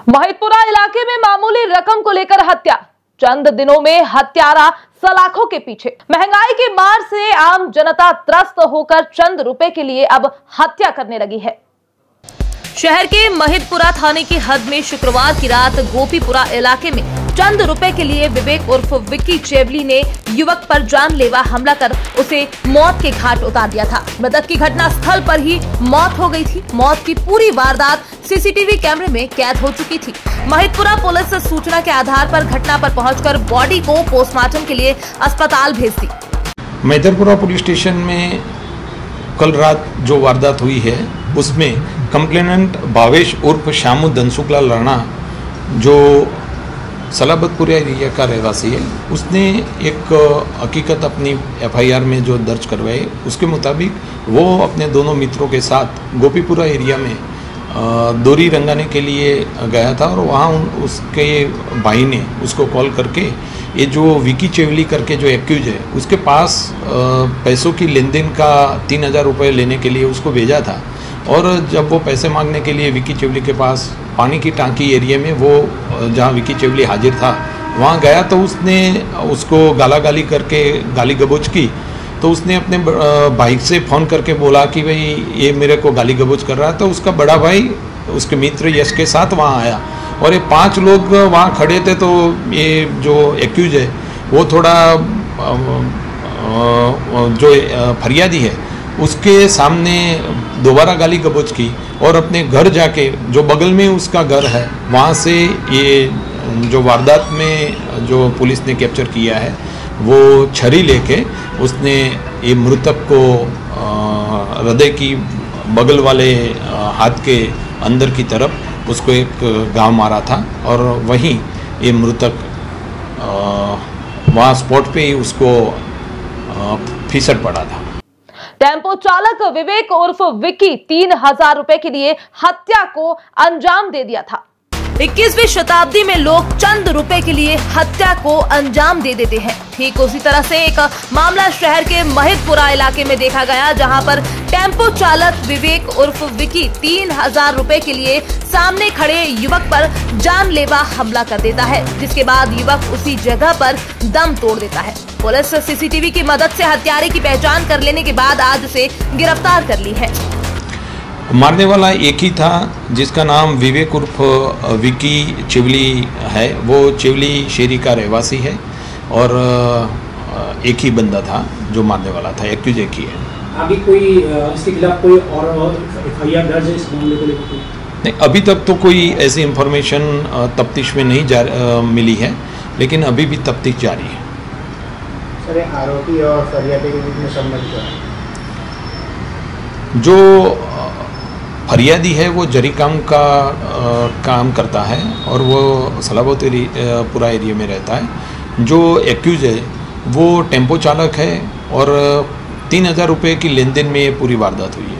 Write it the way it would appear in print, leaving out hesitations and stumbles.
महिदपुरा इलाके में मामूली रकम को लेकर हत्या। चंद दिनों में हत्यारा सलाखों के पीछे। महंगाई की मार से आम जनता त्रस्त होकर चंद रुपए के लिए अब हत्या करने लगी है। शहर के महिदपुरा थाने की हद में शुक्रवार की रात गोपीपुरा इलाके में चंद रुपए के लिए विवेक उर्फ विक्की चेवली ने युवक पर जानलेवा हमला कर उसे मौत के घाट उतार दिया था। मृतक की घटना स्थल पर ही मौत हो गई थी। मौत की पूरी वारदात सीसीटीवी कैमरे में कैद हो चुकी थी। महिदपुरा पुलिस सूचना के आधार पर घटना पर पहुंचकर बॉडी को पोस्टमार्टम के लिए अस्पताल भेज दी। महिदपुरा पुलिस स्टेशन में कल रात जो वारदात हुई है उसमें कंप्लेनेंट भावेश उर्फ श्यामू धनसुखलाल राणा जो सलाबतपुर एरिया का रहवासी है, उसने एक हकीकत अपनी एफआईआर में जो दर्ज करवाई, उसके मुताबिक वो अपने दोनों मित्रों के साथ गोपीपुरा एरिया में डोरी रंगाने के लिए गया था और वहाँ उसके भाई ने उसको कॉल करके ये जो विक्की चेवली करके जो एक्यूज है उसके पास पैसों की लेन देन का 3000 रुपये लेने के लिए उसको भेजा था। और जब वो पैसे मांगने के लिए विक्की चेवली के पास पानी की टांकी एरिया में वो जहाँ विक्की चेवली हाजिर था वहाँ गया तो उसने उसको गालागाली करके गाली गबोच की। तो उसने अपने भाई से फ़ोन करके बोला कि भाई ये मेरे को गाली गबोच कर रहा है। तो उसका बड़ा भाई उसके मित्र यश के साथ वहाँ आया और ये 5 लोग वहाँ खड़े थे। तो ये जो एक्यूज है वो थोड़ा जो फरियादी है उसके सामने दोबारा गाली गबोच की और अपने घर जाके जो बगल में उसका घर है वहाँ से ये जो वारदात में जो पुलिस ने कैप्चर किया है वो छरी लेके उसने ये मृतक को हृदय की बगल वाले हाथ के अंदर की तरफ उसको एक घाव मारा था और वहीं ये मृतक वहाँ स्पॉट पे ही उसको फिसट पड़ा था। टेम्पो चालक विवेक उर्फ विक्की 3000 रुपए के लिए हत्या को अंजाम दे दिया था। 21वीं शताब्दी में लोग चंद रुपए के लिए हत्या को अंजाम दे देते हैं। ठीक उसी तरह से एक मामला शहर के महिदपुरा इलाके में देखा गया, जहां पर टेम्पो चालक विवेक उर्फ विक्की 3000 रुपए के लिए सामने खड़े युवक पर जानलेवा हमला कर देता है, जिसके बाद युवक उसी जगह पर दम तोड़ देता है। पुलिस सीसीटीवी की मदद से हत्यारे की पहचान कर लेने के बाद आज उसे गिरफ्तार कर ली है। मारने वाला एक ही था जिसका नाम विवेक उर्फ विक्की चेवली है। वो चेवली शेरी का रहवासी है और एक ही बंदा था जो मारने वाला था। एक्यूज एक ही है। अभी कोई इसके खिलाफ कोई और एफआईआर दर्ज है इस मामले को लेकर? नहीं, अभी तक तो कोई ऐसी इंफॉर्मेशन तफ्तीश में नहीं मिली है, लेकिन अभी भी तफ्तीश जारी है। सर, आरोपी और फरियादी के बीच में संबंध क्या है? जो फरियादी है वो जरी काम का काम करता है और वो सलाबतपुरा एरिया में रहता है। जो एक्यूज है वो टेम्पो चालक है और 3000 रुपये की लेन देन में ये पूरी वारदात हुई है।